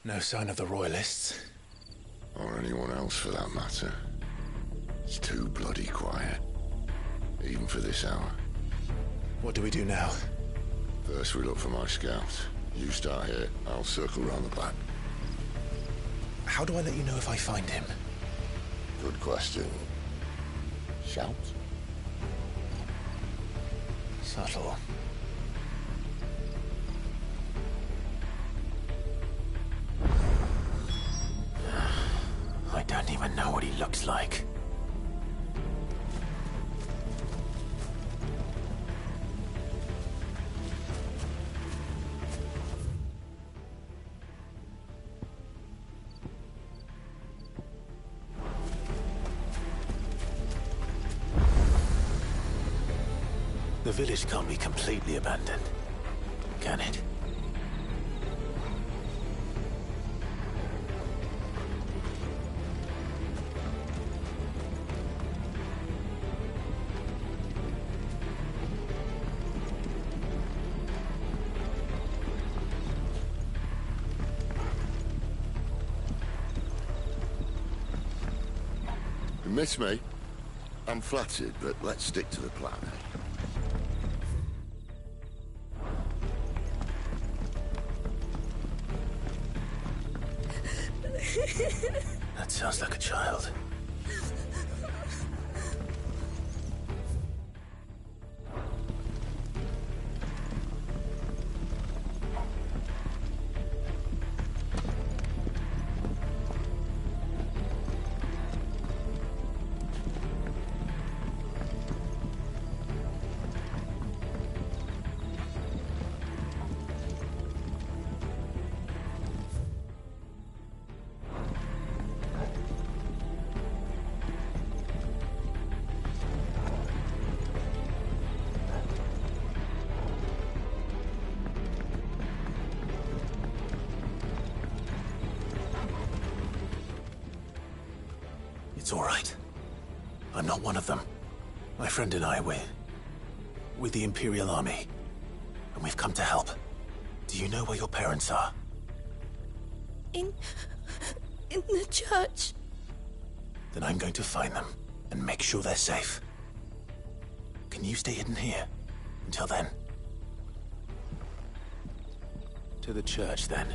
No sign of the Royalists. Or anyone else for that matter. It's too bloody quiet. Even for this hour. What do we do now? First we look for my scouts. You start here, I'll circle round the back. How do I let you know if I find him? Good question. Shout? Subtle. I don't even know what he looks like. The village can't be completely abandoned, can it? You miss me? I'm flattered, but let's stick to the plan. That sounds like a child. It's all right. I'm not one of them. My friend and I, we're with the Imperial Army. And we've come to help. Do you know where your parents are? In the church. Then I'm going to find them and make sure they're safe. Can you stay hidden here until then? To the church, then.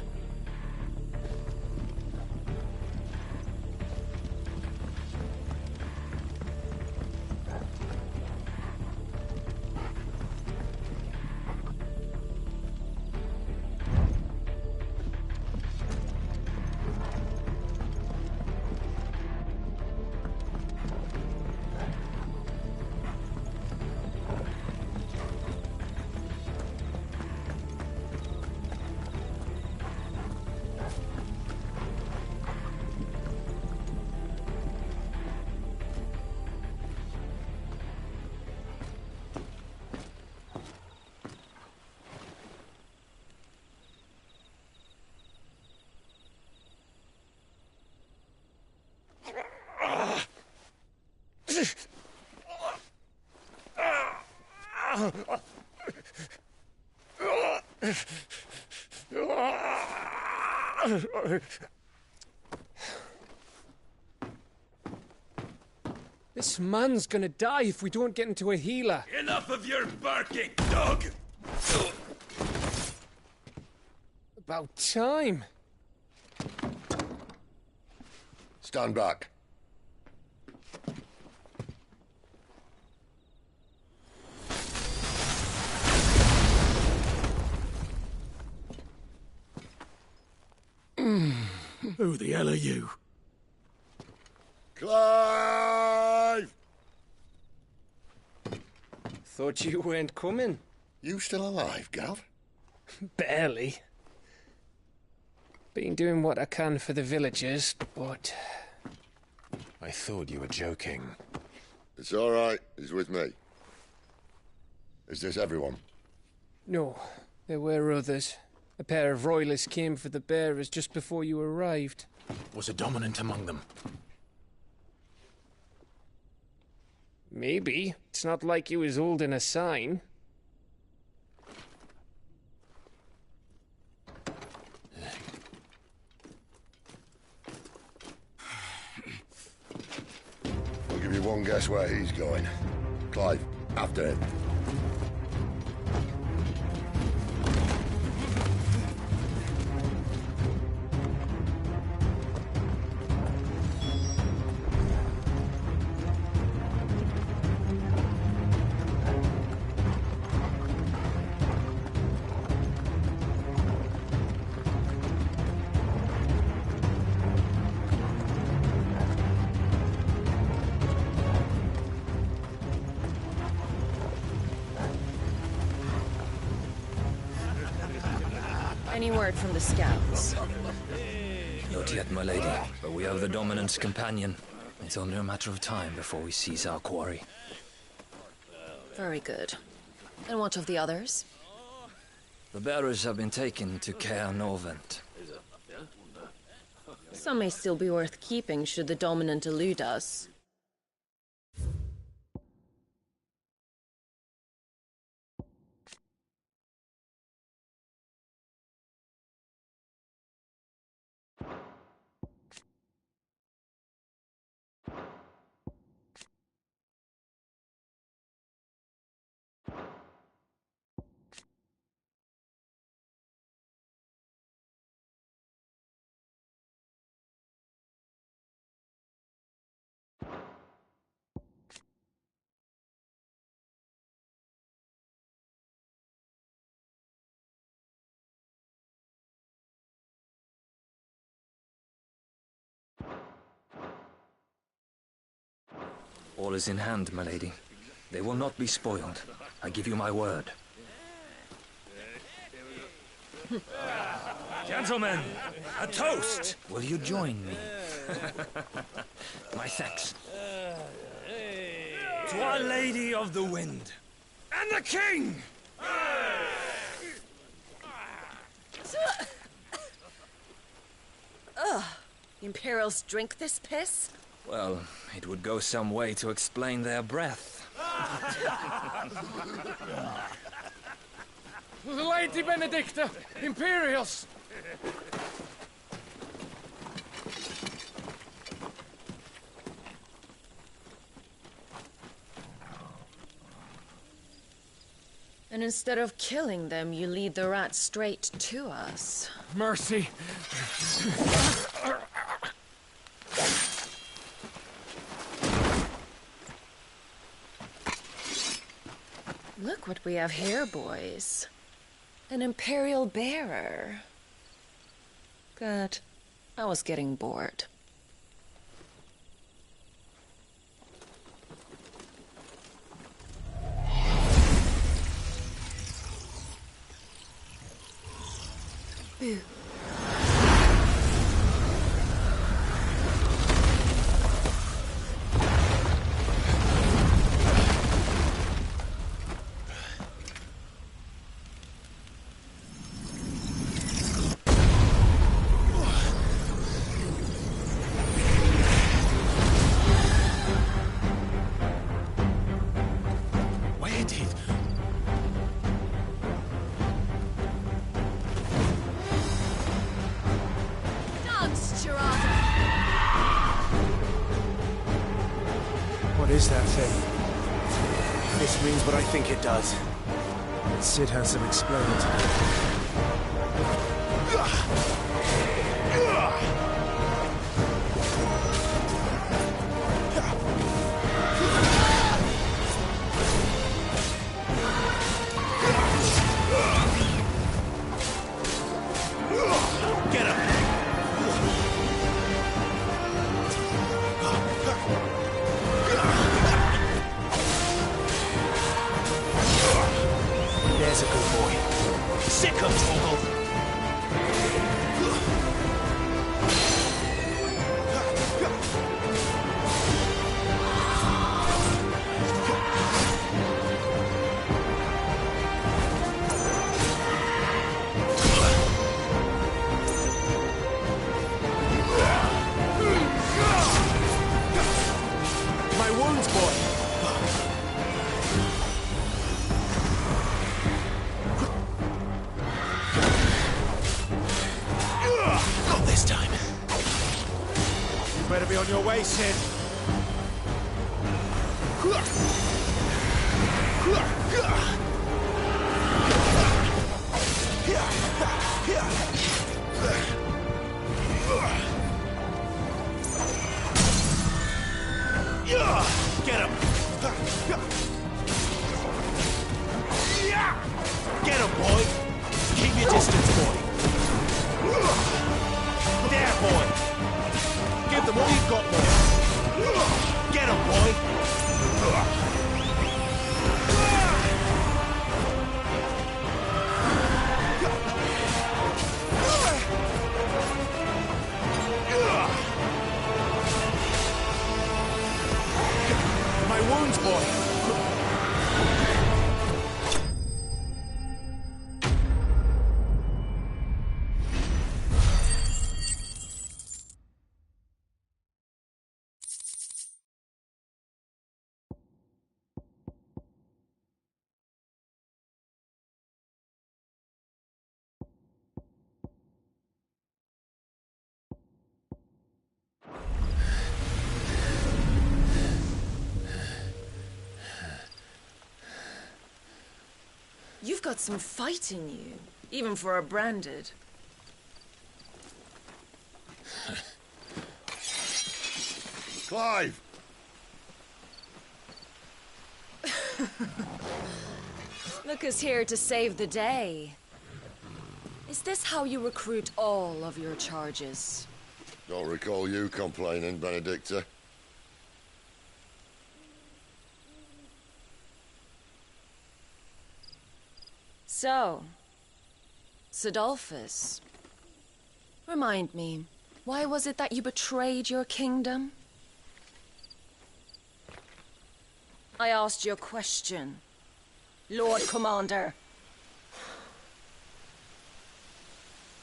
This man's gonna die if we don't get into a healer. Enough of your barking, dog! About time. Stand back. Who the hell are you? Clive! Thought you weren't coming. You still alive, Gav? Barely. Been doing what I can for the villagers, but... I thought you were joking. It's all right. He's with me. Is this everyone? No, there were others. A pair of royalists came for the bearers just before you arrived. Was a dominant among them? Maybe. It's not like he was holding a sign. Everyone guess where he's going. Clive, after him. Any word from the scouts? Not yet, my lady, but we have the Dominant's companion. It's only a matter of time before we seize our quarry. Very good. And what of the others? The bearers have been taken to Caer Norvent. Some may still be worth keeping should the Dominant elude us. All is in hand, my lady. They will not be spoiled. I give you my word. Gentlemen, a toast! Will you join me? My thanks. To Our Lady of the Wind and the King! Ugh! Imperials drink this piss? Well, it would go some way to explain their breath. Lady Benedicta! Imperials! And instead of killing them, you lead the rats straight to us. Mercy! Look what we have here, boys. An Imperial bearer. Good. I was getting bored. Boo. What is that thing? This means what I think it does. Sid has some explaining to do. Get him! There's a good boy. Sick of Vogel! My wounds, boy! Not this time. You better be on your way, Sid. You've got some fight in you, even for a branded. Clive! Look who's here to save the day. Is this how you recruit all of your charges? Don't recall you complaining, Benedicta. So, Sidolphus, remind me, why was it that you betrayed your kingdom? I asked you a question, Lord Commander.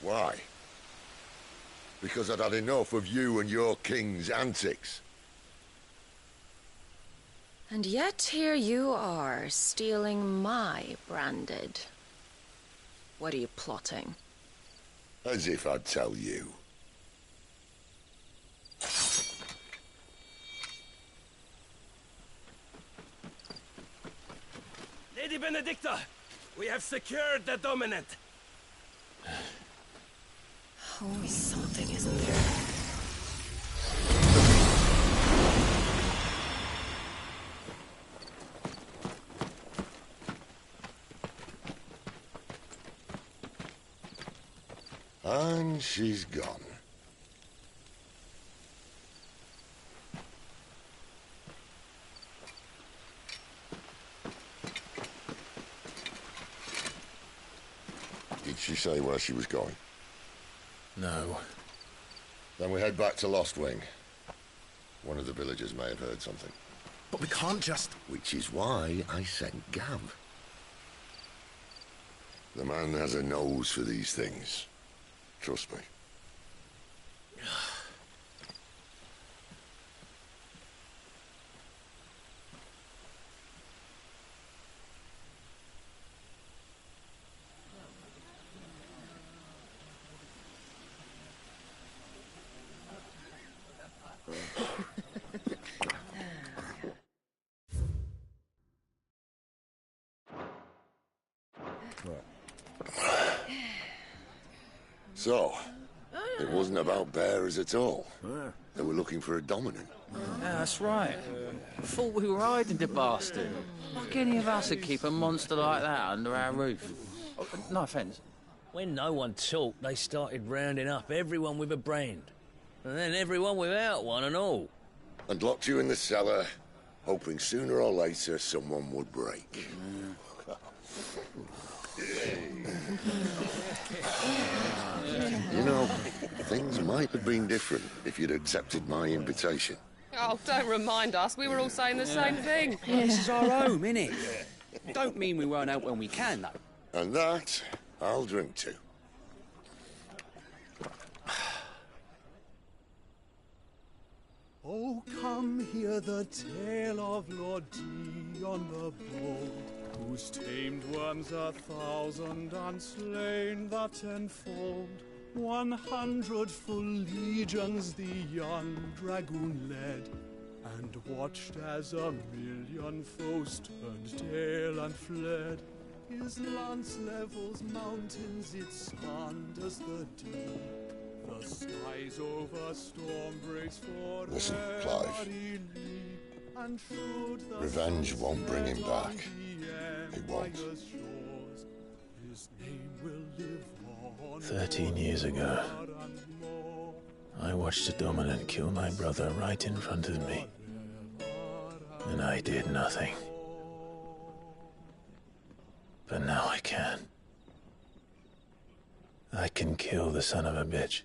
Why? Because I'd had enough of you and your king's antics. And yet here you are, stealing my branded. What are you plotting? As if I'd tell you. Lady Benedicta, we have secured the dominant. Always something, isn't there? And she's gone. Did she say where she was going? No. Then we head back to Lost Wing. One of the villagers may have heard something. But we can't just... Which is why I sent Gav. The man has a nose for these things. Trust me. So, it wasn't about bearers at all. They were looking for a dominant. Yeah, that's right. Thought we were hiding the bastard. Like any of us would keep a monster like that under our roof. Oh, no offence. When no one talked, they started rounding up everyone with a brand. And then everyone without one and all. And locked you in the cellar, hoping sooner or later someone would break. You know, things might have been different if you'd accepted my invitation. Oh, don't remind us. We were all saying the same thing. This is our home, innit? Don't mean we won't help when we can, though. And that, I'll drink to. Oh, come hear the tale of Lord Dion the Bold, who's tamed worms 1,000 and slain the 10-fold. 100 full legions the young dragoon led, and watched as 1,000,000 foes turned tail and fled. His lance levels mountains, it spanders the deep. The skies over storm breaks for Listen, Clive. Revenge won't bring him back. It won't. 13 years ago, I watched a dominant kill my brother right in front of me. And I did nothing. But now I can. I can kill the son of a bitch.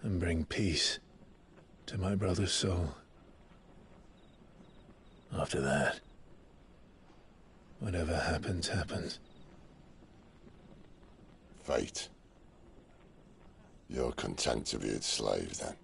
And bring peace to my brother's soul. After that, whatever happens, happens. Fate. You're content to be its slave, then?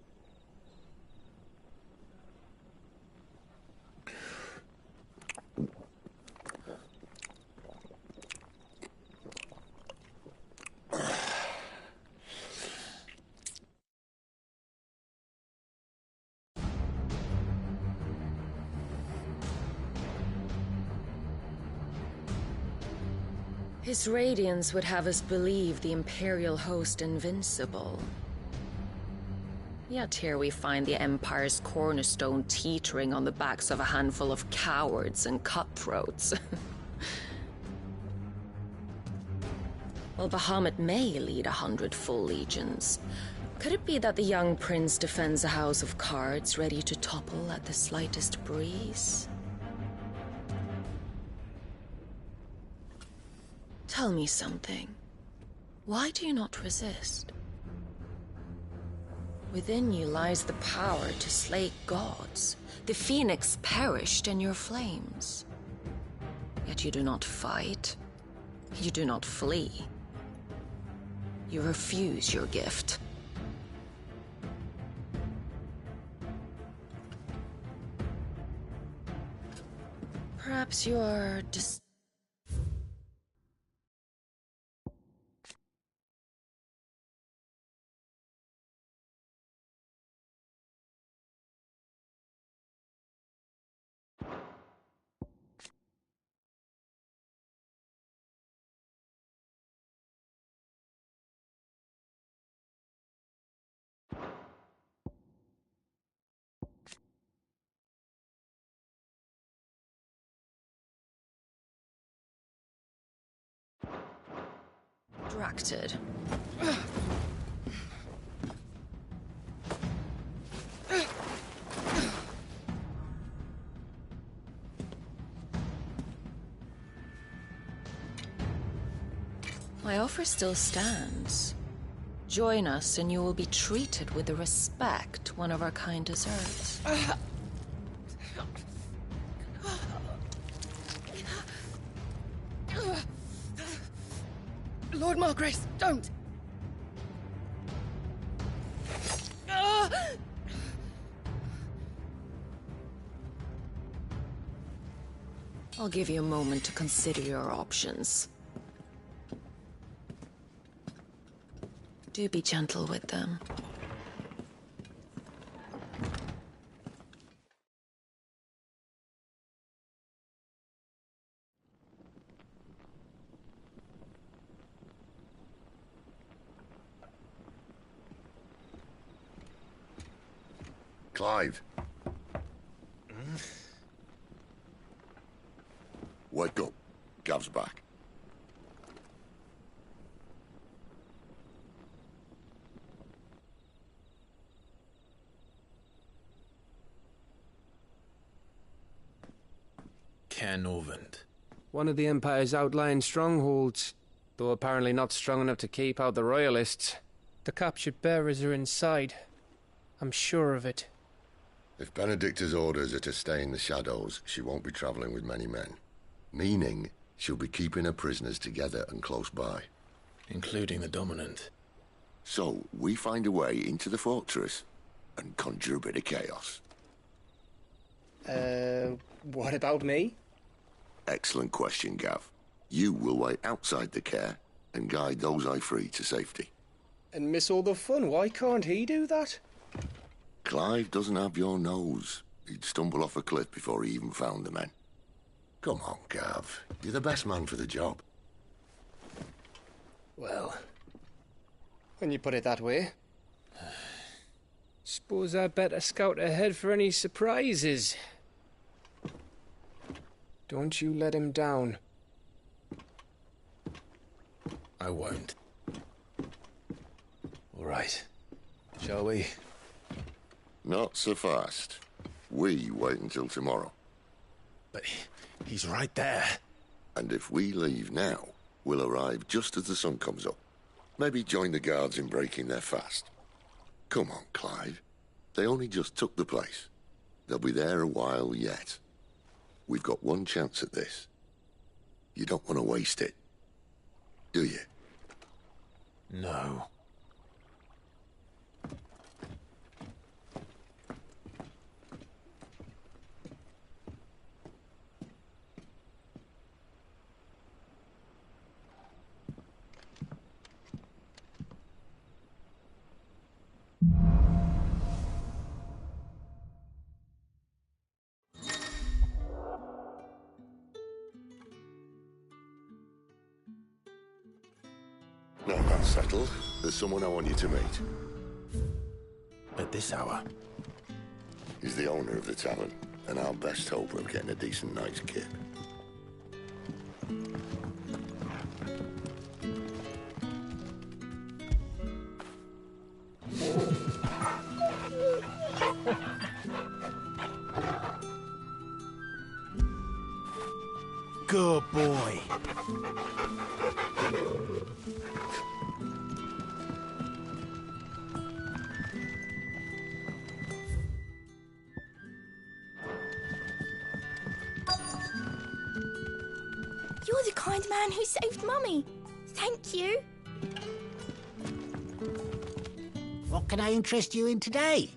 His radiance would have us believe the Imperial host invincible. Yet here we find the Empire's cornerstone teetering on the backs of a handful of cowards and cutthroats. Well, Bahamut may lead 100 full legions. Could it be that the young prince defends a house of cards ready to topple at the slightest breeze? Tell me something. Why do you not resist? Within you lies the power to slay gods. The phoenix perished in your flames. Yet you do not fight. You do not flee. You refuse your gift. Perhaps you are distracted. My offer still stands. Join us and you will be treated with the respect one of our kind deserves. Lord Margrace, don't! I'll give you a moment to consider your options. Do be gentle with them. Clive. Wake up. Gav's back. Ken Orvand. One of the Empire's outlying strongholds, though apparently not strong enough to keep out the Royalists. The captured bearers are inside. I'm sure of it. If Benedicta's orders are to stay in the shadows, she won't be travelling with many men. Meaning, she'll be keeping her prisoners together and close by. Including the Dominant. So, we find a way into the fortress and conjure a bit of chaos. What about me? Excellent question, Gav. You will wait outside the care and guide those I free to safety. And miss all the fun. Why can't he do that? Clive doesn't have your nose. He'd stumble off a cliff before he even found the men. Come on, Gav. You're the best man for the job. Well, when you put it that way. Suppose I'd better scout ahead for any surprises. Don't you let him down. I won't. All right. Shall we? Not so fast. We wait until tomorrow. But he's right there. And if we leave now, we'll arrive just as the sun comes up. Maybe join the guards in breaking their fast. Come on, Clive. They only just took the place. They'll be there a while yet. We've got one chance at this. You don't want to waste it, do you? No. that's settled, there's someone I want you to meet. At this hour? He's the owner of the tavern, and our best hope of getting a decent night's kip. Good boy. You're the kind man who saved Mummy. Thank you. What can I interest you in today?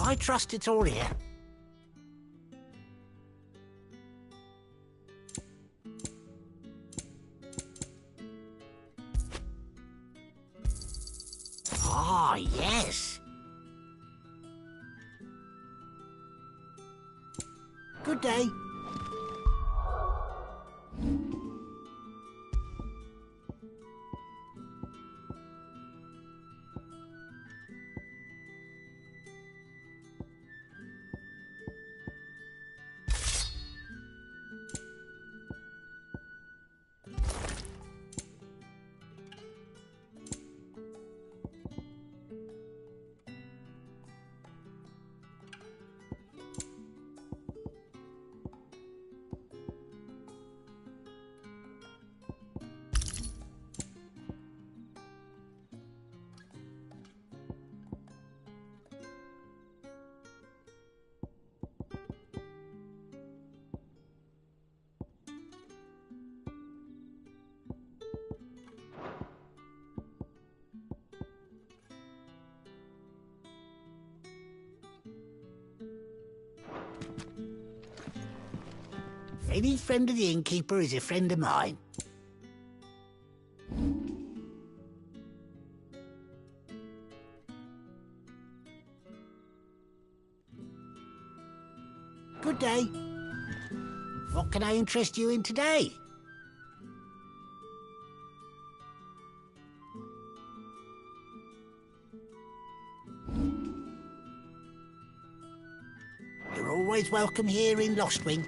I trust it's all here. Ah, yes. Good day. Any friend of the innkeeper is a friend of mine. Good day. What can I interest you in today? You're always welcome here in Lostwing.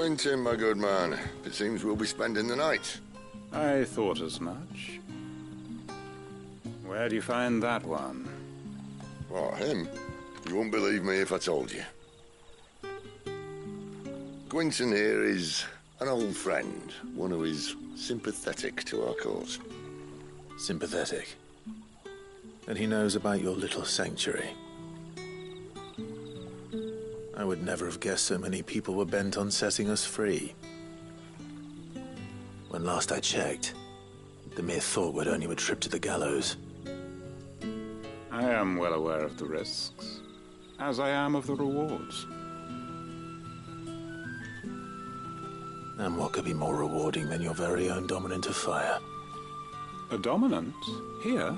Quentin, my good man, it seems we'll be spending the night. I thought as much. Where do you find that one? What, him? You wouldn't believe me if I told you. Quentin here is an old friend, one who is sympathetic to our cause. Sympathetic? And he knows about your little sanctuary. I would never have guessed so many people were bent on setting us free. When last I checked, the mere thought would earn you a trip to the gallows. I am well aware of the risks, as I am of the rewards. And what could be more rewarding than your very own dominant of fire? A dominant? Here?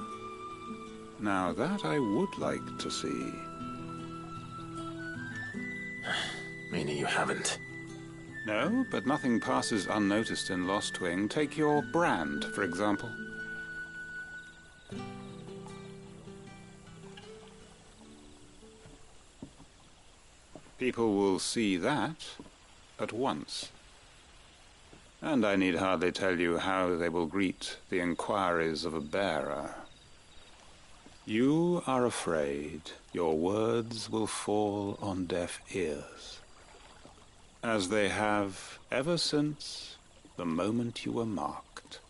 Now that I would like to see. Meaning you haven't? No, but nothing passes unnoticed in Lostwing. Take your brand, for example. People will see that at once. And I need hardly tell you how they will greet the inquiries of a bearer. You are afraid your words will fall on deaf ears. as they have ever since the moment you were marked.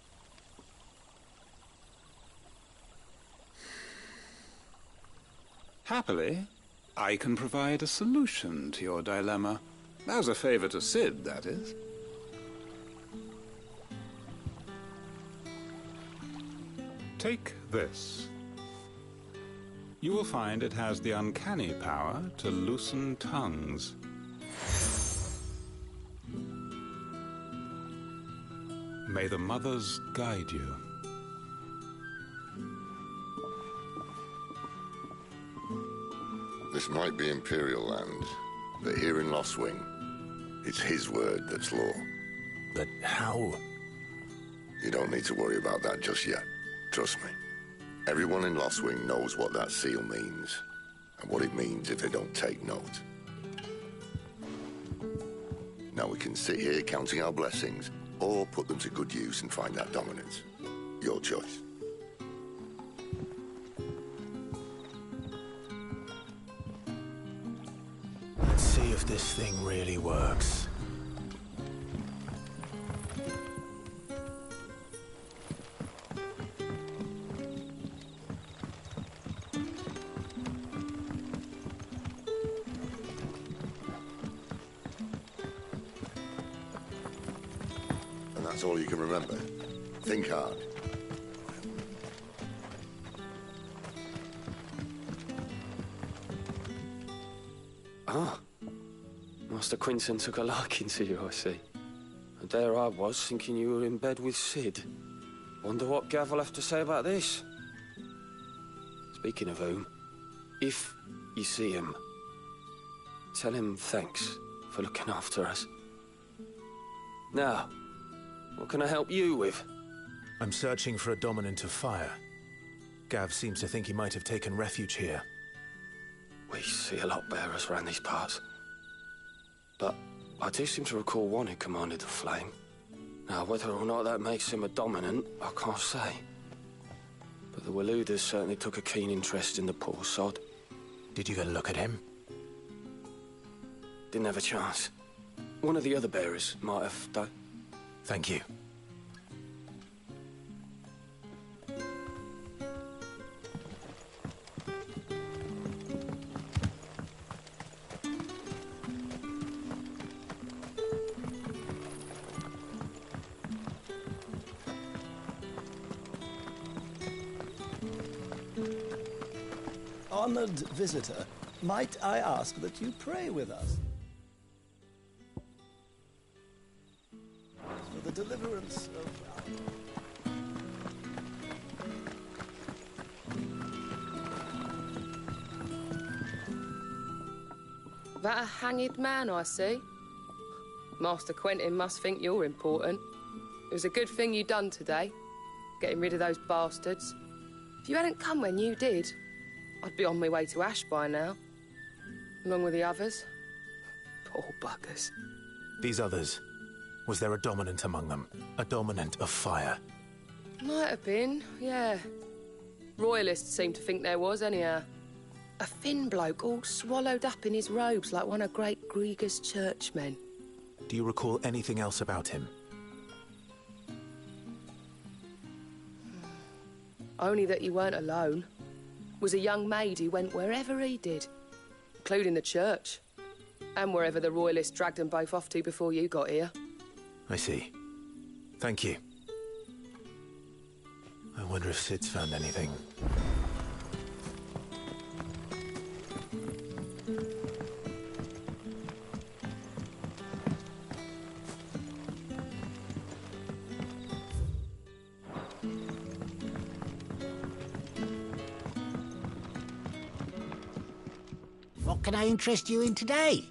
Happily, I can provide a solution to your dilemma. As a favor to Sid, that is. Take this. You will find it has the uncanny power to loosen tongues. May the mothers guide you. This might be Imperial land, but here in Lost Wing, it's his word that's law. But how? You don't need to worry about that just yet. Trust me. Everyone in Lost Wing knows what that seal means, and what it means if they don't take note. Now we can sit here counting our blessings, or put them to good use and find that dominance. Your choice. Let's see if this thing really works. And that's all you can remember. Think hard. Ah. Master Quinton took a liking to you, I see. And there I was, thinking you were in bed with Sid. Wonder what Gav will have to say about this. Speaking of whom, if you see him, tell him thanks for looking after us. Now, what can I help you with? I'm searching for a dominant of fire. Gav seems to think he might have taken refuge here. We see a lot bearers around these parts. But I do seem to recall one who commanded the flame. Now, whether or not that makes him a dominant, I can't say. But the Waluders certainly took a keen interest in the poor sod. Did you get a look at him? Didn't have a chance. One of the other bearers might have, though. Thank you. Honored visitor, might I ask that you pray with us? For the deliverance of... That a hanged man, I see. Master Quentin must think you're important. It was a good thing you done today, getting rid of those bastards. If you hadn't come when you did, I'd be on my way to Ash by now, along with the others. Poor buggers. These others, was there a dominant among them? A dominant of fire? Might have been, yeah. Royalists seem to think there was, anyhow. A thin bloke all swallowed up in his robes like one of Great Gregor's churchmen. Do you recall anything else about him? Only that he weren't alone. Was a young maid who went wherever he did, including the church, and wherever the Royalists dragged them both off to before you got here. I see. Thank you. I wonder if Sid's found anything. What can I interest you in today?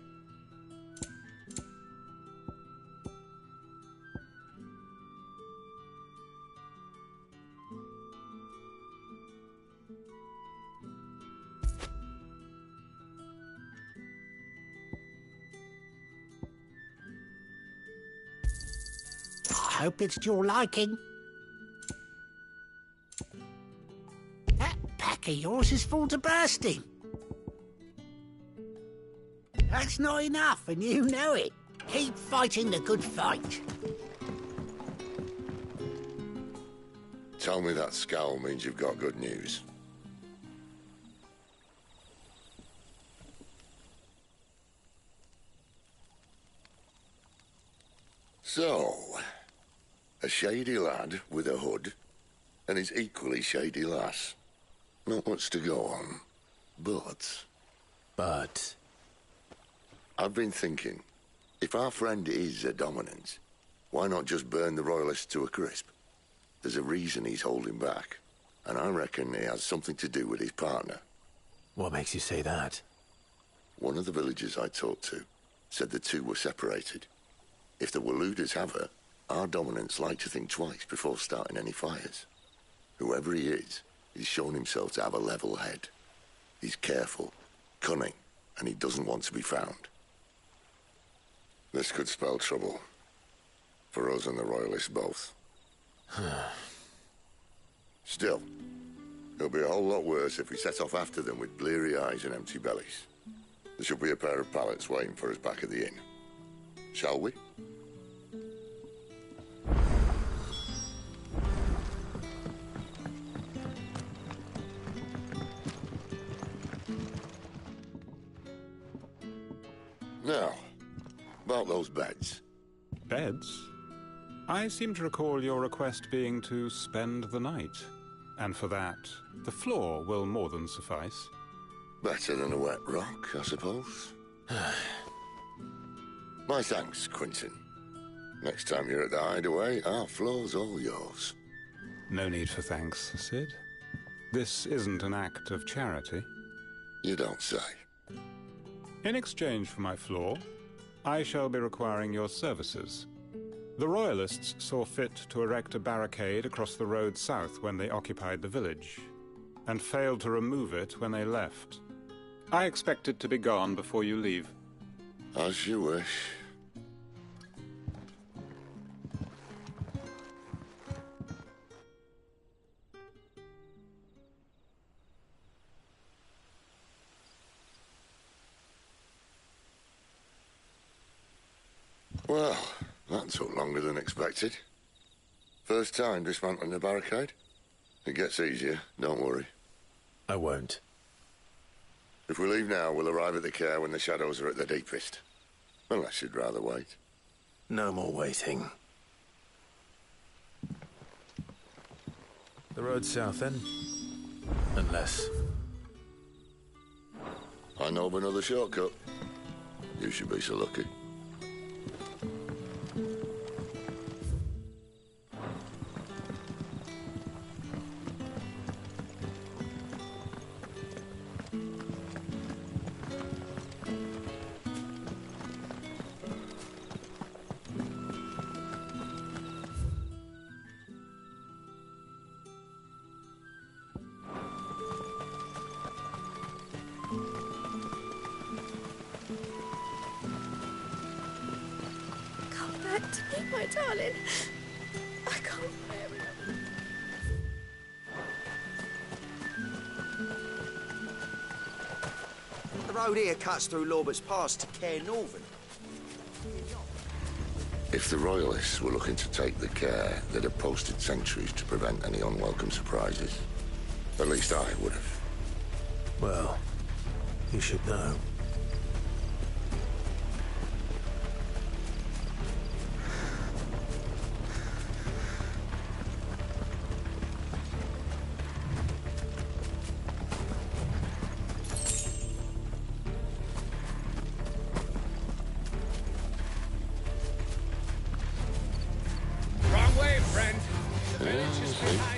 I hope it's to your liking. That pack of yours is full to bursting. That's not enough, and you know it. Keep fighting the good fight. Tell me that scowl means you've got good news. So, a shady lad with a hood, and his equally shady lass. Not much to go on, but... But... I've been thinking, if our friend is a dominant, why not just burn the royalists to a crisp? There's a reason he's holding back, and I reckon it has something to do with his partner. What makes you say that? One of the villagers I talked to said the two were separated. If the Waluders have her, our dominants like to think twice before starting any fires. Whoever he is, he's shown himself to have a level head. He's careful, cunning, and he doesn't want to be found. This could spell trouble. For us and the Royalists both. Still, it'll be a whole lot worse if we set off after them with bleary eyes and empty bellies. There should be a pair of pallets waiting for us back at the inn. Shall we? Now, about those beds. Beds? I seem to recall your request being to spend the night. And for that, the floor will more than suffice. Better than a wet rock, I suppose. My thanks, Quentin. Next time you're at the hideaway, our floor's all yours. No need for thanks, Sid. This isn't an act of charity. You don't say. In exchange for my floor, I shall be requiring your services. The Royalists saw fit to erect a barricade across the road south when they occupied the village, and failed to remove it when they left. I expect it to be gone before you leave. As you wish. Well, that took longer than expected. First time dismantling the barricade? It gets easier, don't worry. I won't. If we leave now, we'll arrive at the care when the shadows are at their deepest. Unless you'd rather wait. No more waiting. The road south, then? Unless... I know of another shortcut. You should be so lucky. My darling, I can't bear it. The road here cuts through Lorbert's Pass to Care Northern. If the Royalists were looking to take the care, they'd have posted sentries to prevent any unwelcome surprises. At least I would have. Well, you should know.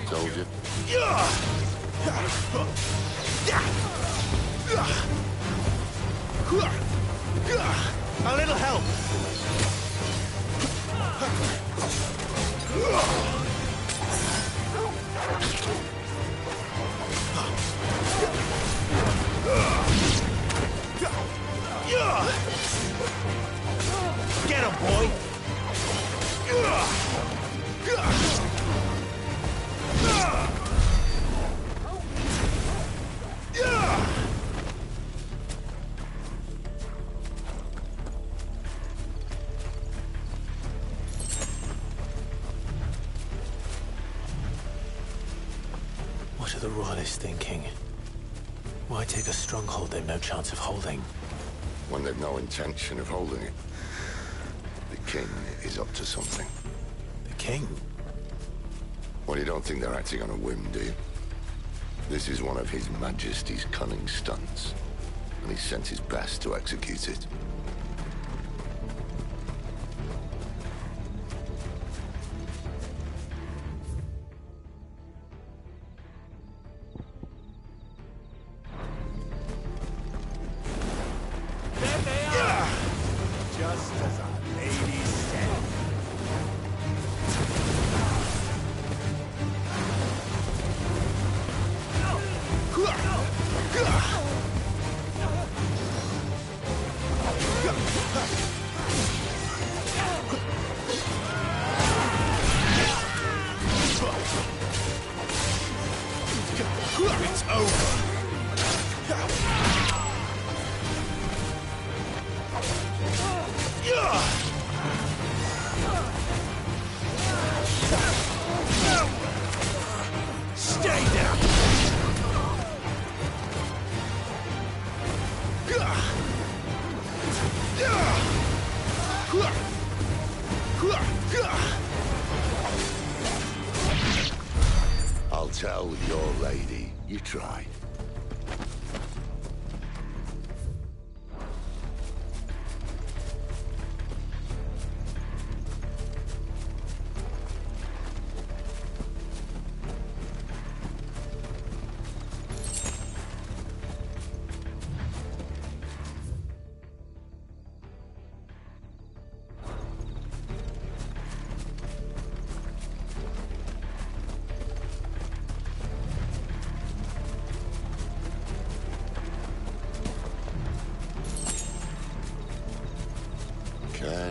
Told you. A little help. Get him, boy. are the Royalists thinking? Why take a stronghold they've no chance of holding? When they've no intention of holding it. The king is up to something. The king? Well, you don't think they're acting on a whim, do you? This is one of His Majesty's cunning stunts, and he's sent his best to execute it. Just as our lady said. It's over. Stay down. I'll tell your lady. You try.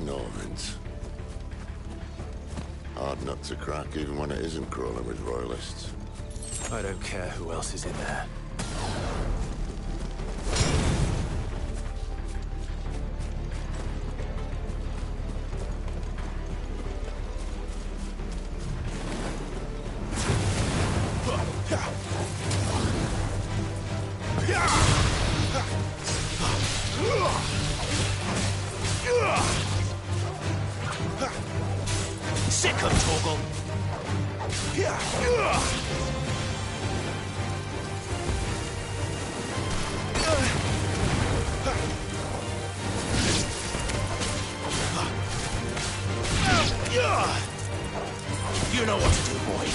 Normans. Hard nut to crack, even when it isn't crawling with royalists. I don't care who else is in there. Sick of Torgal. You know what to do, boy.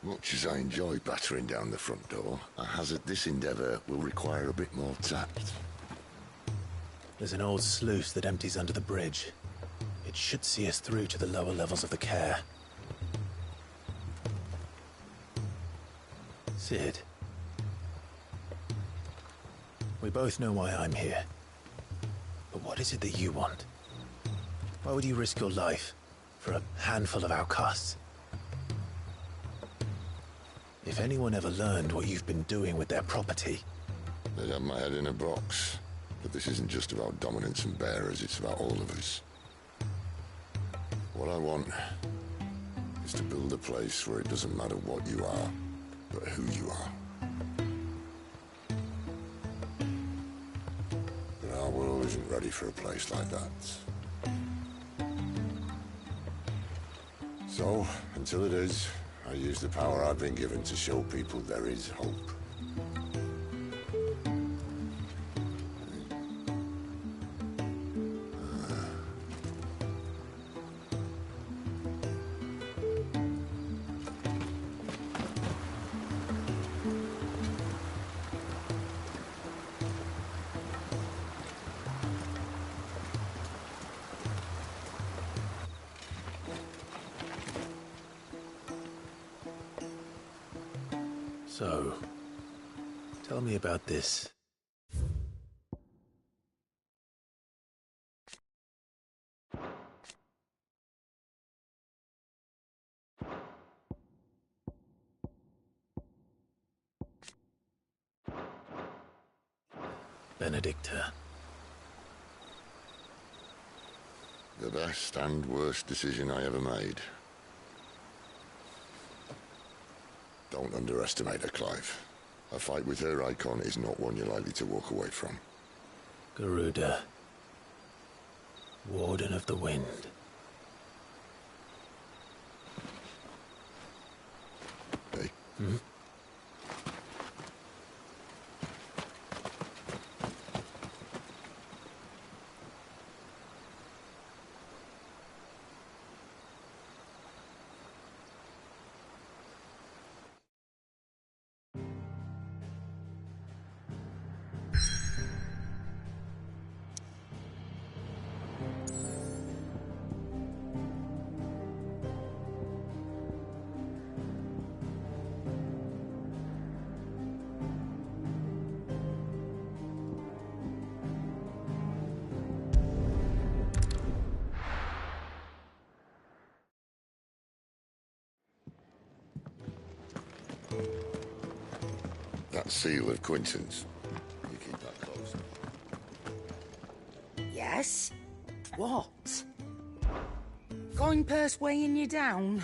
Much as I enjoy battering down the front door, I hazard this endeavour will require a bit more tact. There's an old sluice that empties under the bridge. It should see us through to the lower levels of the care. Sid. We both know why I'm here. But what is it that you want? Why would you risk your life for a handful of outcasts? If anyone ever learned what you've been doing with their property... They'd have my head in a box. But this isn't just about dominance and bearers, it's about all of us. What I want is to build a place where it doesn't matter what you are, but who you are. But our world isn't ready for a place like that. So, until it is, I use the power I've been given to show people there is hope. So, tell me about this. Benedicta. The best and worst decision I ever made. Don't underestimate her, Clive. A fight with her icon is not one you're likely to walk away from. Garuda. Warden of the Wind. Hey? Hmm? That seal of Quinton's. You keep that close. Yes? What? Coin purse weighing you down?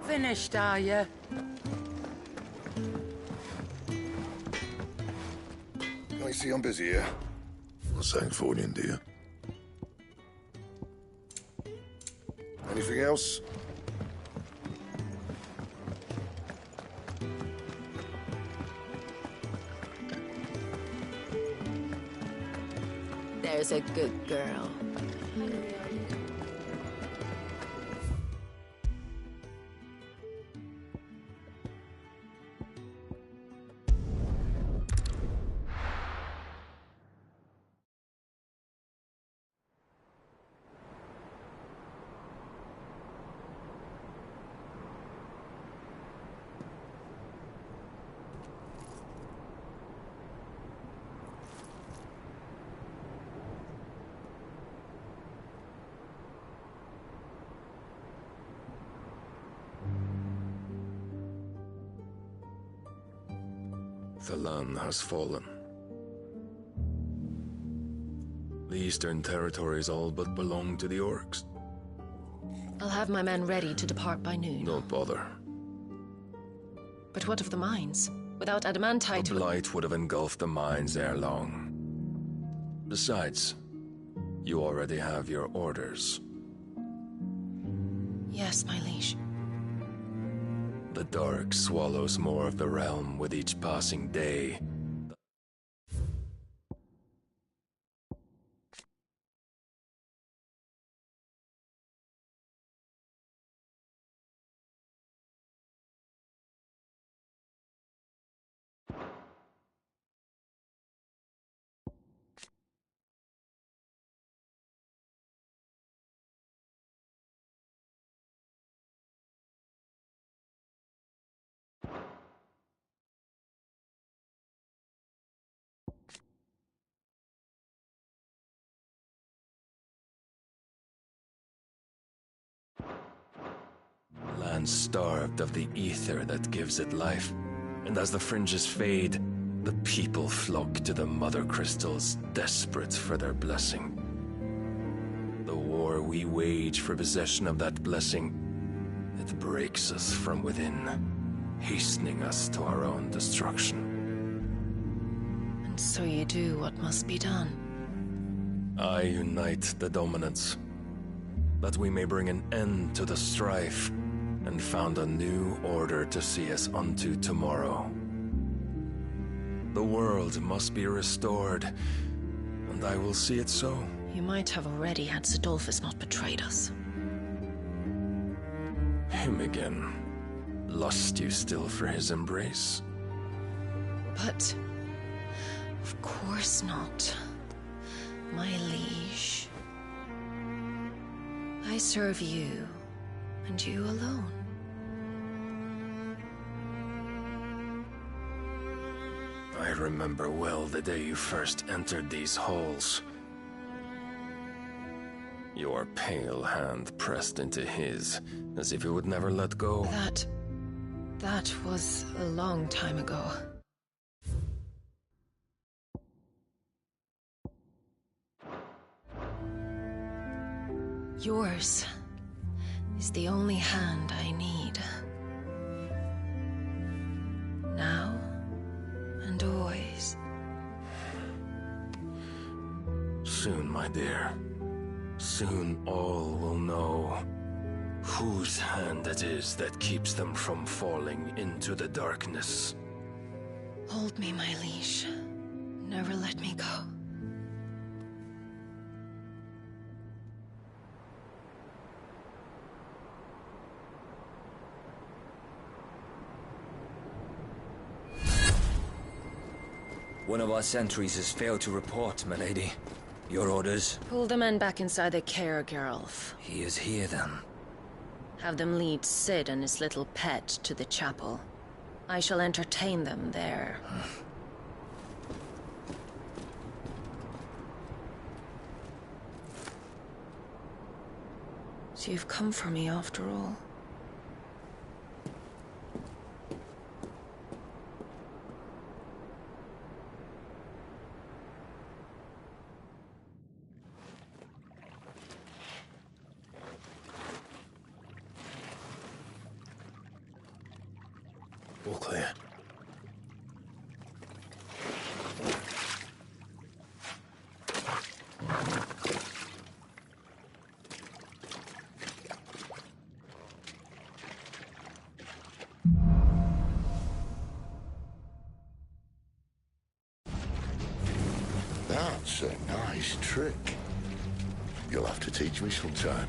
Finished, are you? I see I'm busy here. Not saying for you, do you? Anything else? There's a good girl. The land has fallen. The Eastern Territories all but belong to the Orcs. I'll have my men ready to depart by noon. Don't bother. But what of the mines? Without adamantite... The blight would have engulfed the mines ere long. Besides, you already have your orders. Yes, my liege. The dark swallows more of the realm with each passing day. Land starved of the ether that gives it life, and as the fringes fade, the people flock to the mother crystals, desperate for their blessing. The war we wage for possession of that blessing, it breaks us from within, hastening us to our own destruction. And so you do what must be done. I unite the dominants, that we may bring an end to the strife and found a new order to see us unto tomorrow. The world must be restored, and I will see it so. You might have already had Sidolphus not betrayed us. Him again. Lust you still for his embrace? But Of course not, my liege. I serve you, and you alone. I remember well the day you first entered these halls. Your pale hand pressed into his, as if it would never let go. That was a long time ago. Yours is the only hand I need. Now and always. Soon, my dear. Soon all will know whose hand it is that keeps them from falling into the darkness. Hold me, my liege. Never let me go. One of our sentries has failed to report, milady. Your orders? Pull the men back inside the care, Geralf. He is here, then. Have them lead Sid and his little pet to the chapel. I shall entertain them there. So you've come for me after all. All clear. That's a nice trick. You'll have to teach me sometime.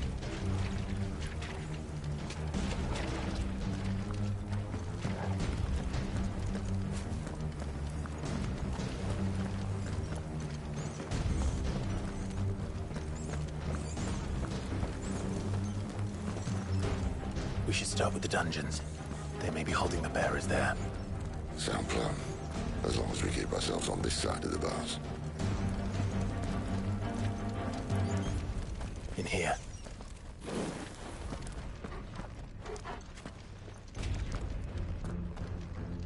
We should start with the dungeons. They may be holding the bearers there. Sound plan. As long as we keep ourselves on this side of the bars. In here.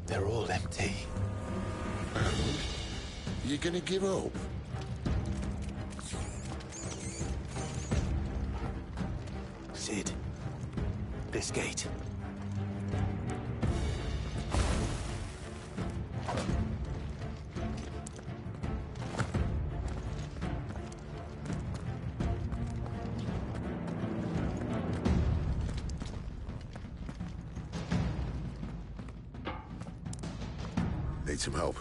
They're all empty. You gonna give up? Sid. This gate. Need some help.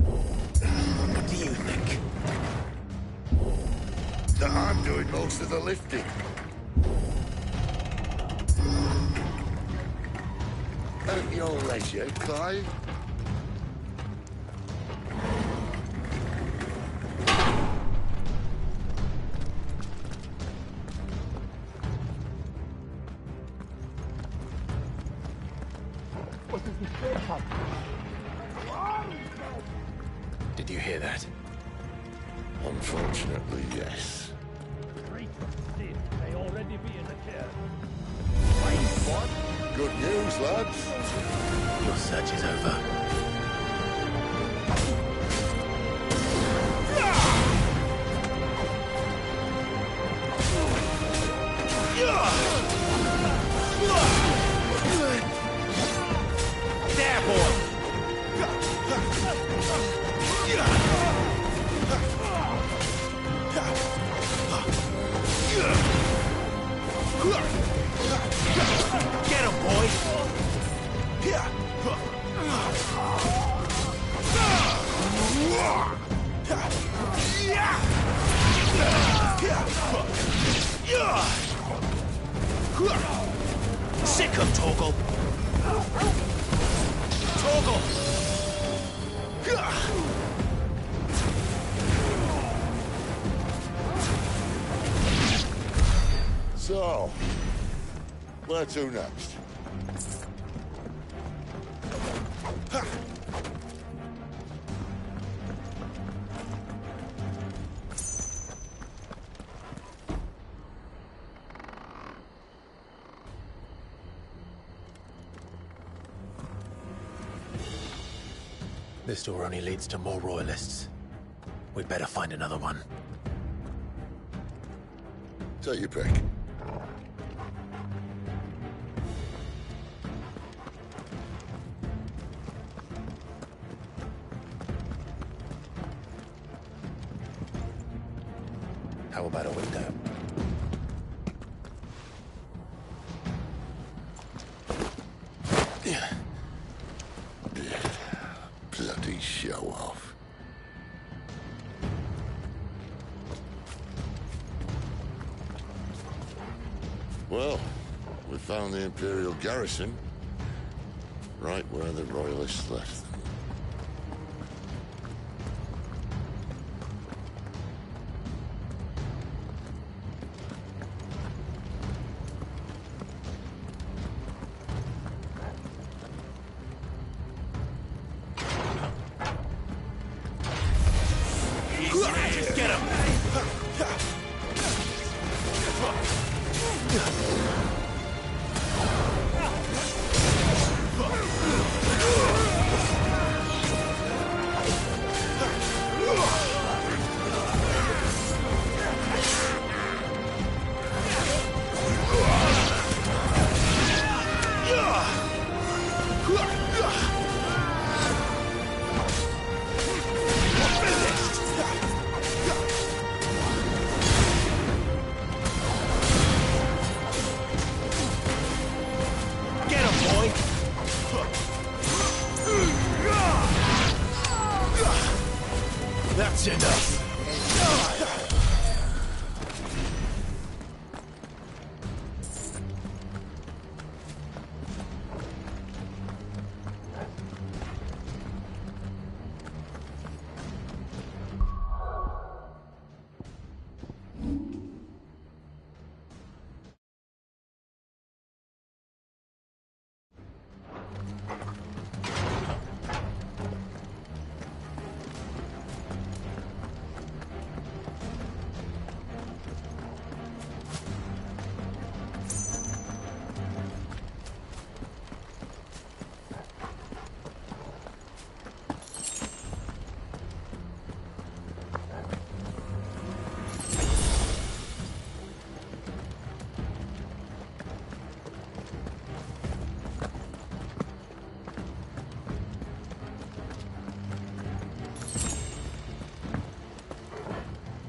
What do you think? That I'm doing most of the lifting. At your leisure, Clive. Did you hear that? Unfortunately, yes. May already be in the chair. Good news, lads. Your search is over. There, boy! Get him, boy! So, where to next? This door only leads to more royalists. We'd better find another one. Take your pick. How about a window? Bloody show off. Well, we found the Imperial garrison right where the Royalists left them. Get him! That's enough.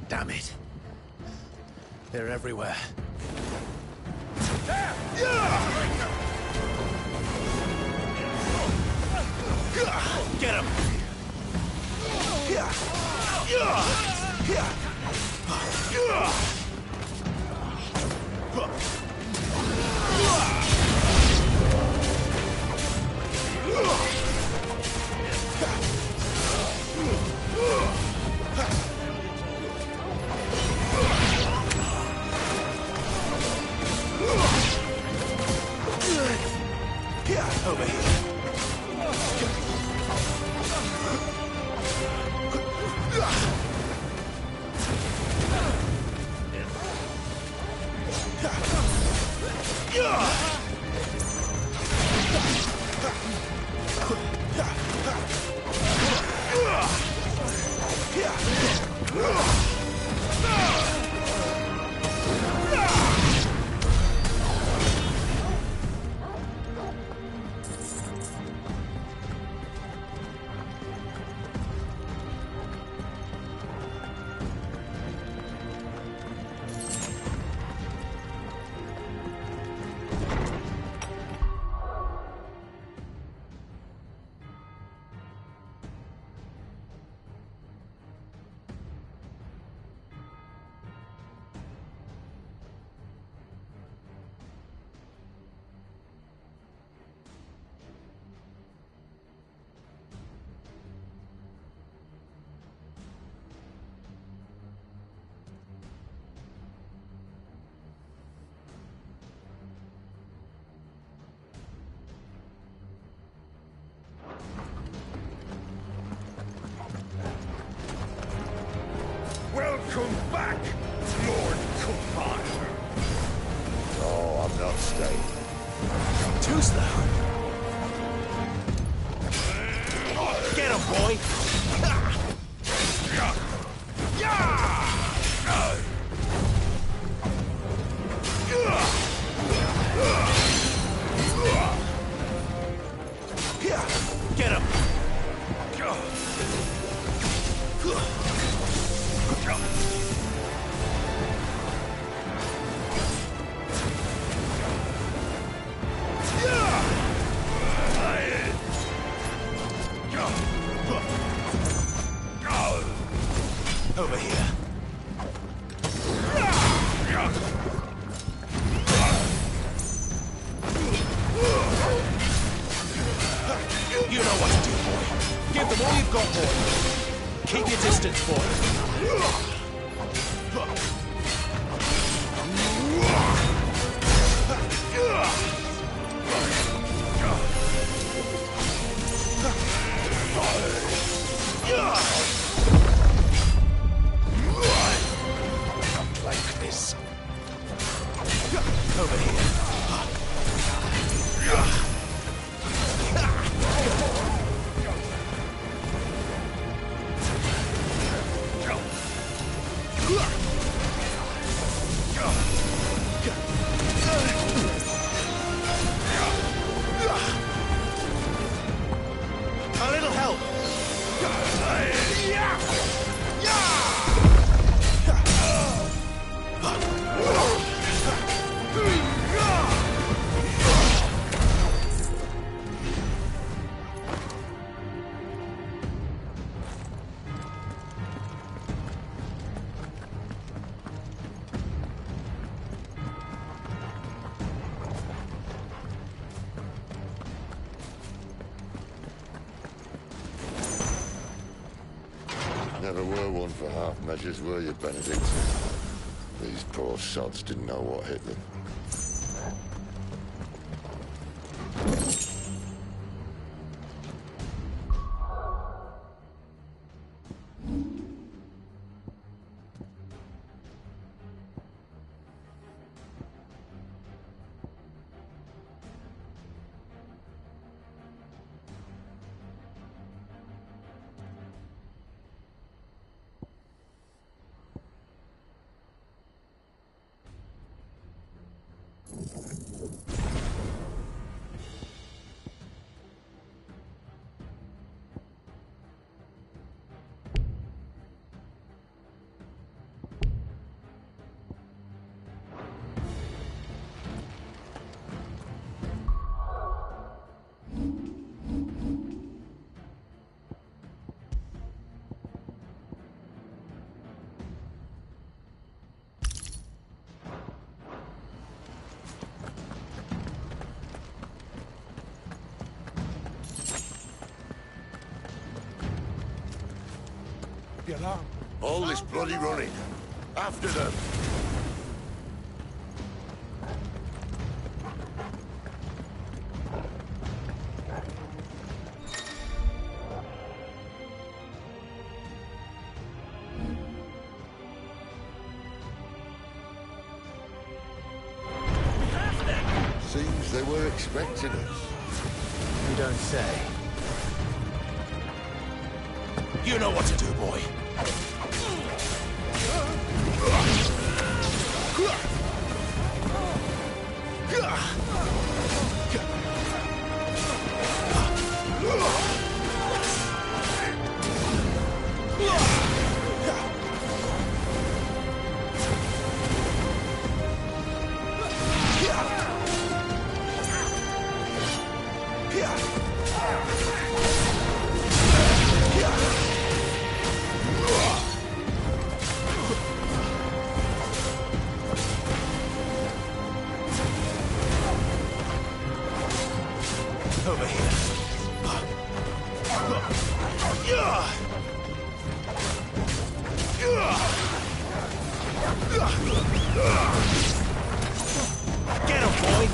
Damn it. They're everywhere. Get him! Over here. Come back, Lord Commander. Oh, I'm not staying. Too slow. Get him, boy! Get him! Over here. You know what to do, boy. Give them all you've got, boy. Keep your distance, boy. Like this. Over here. A little help. Never were one for half measures, were you, Benedict? These poor sods didn't know what hit them. The alarm. All this bloody running. After them. Seems they were expecting us. You don't say. You know what to do, boy. Over here. Get him, boy!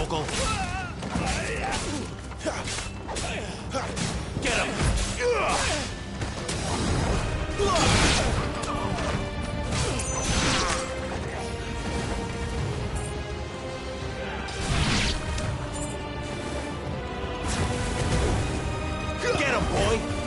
Mogul. Get him! Get him, boy!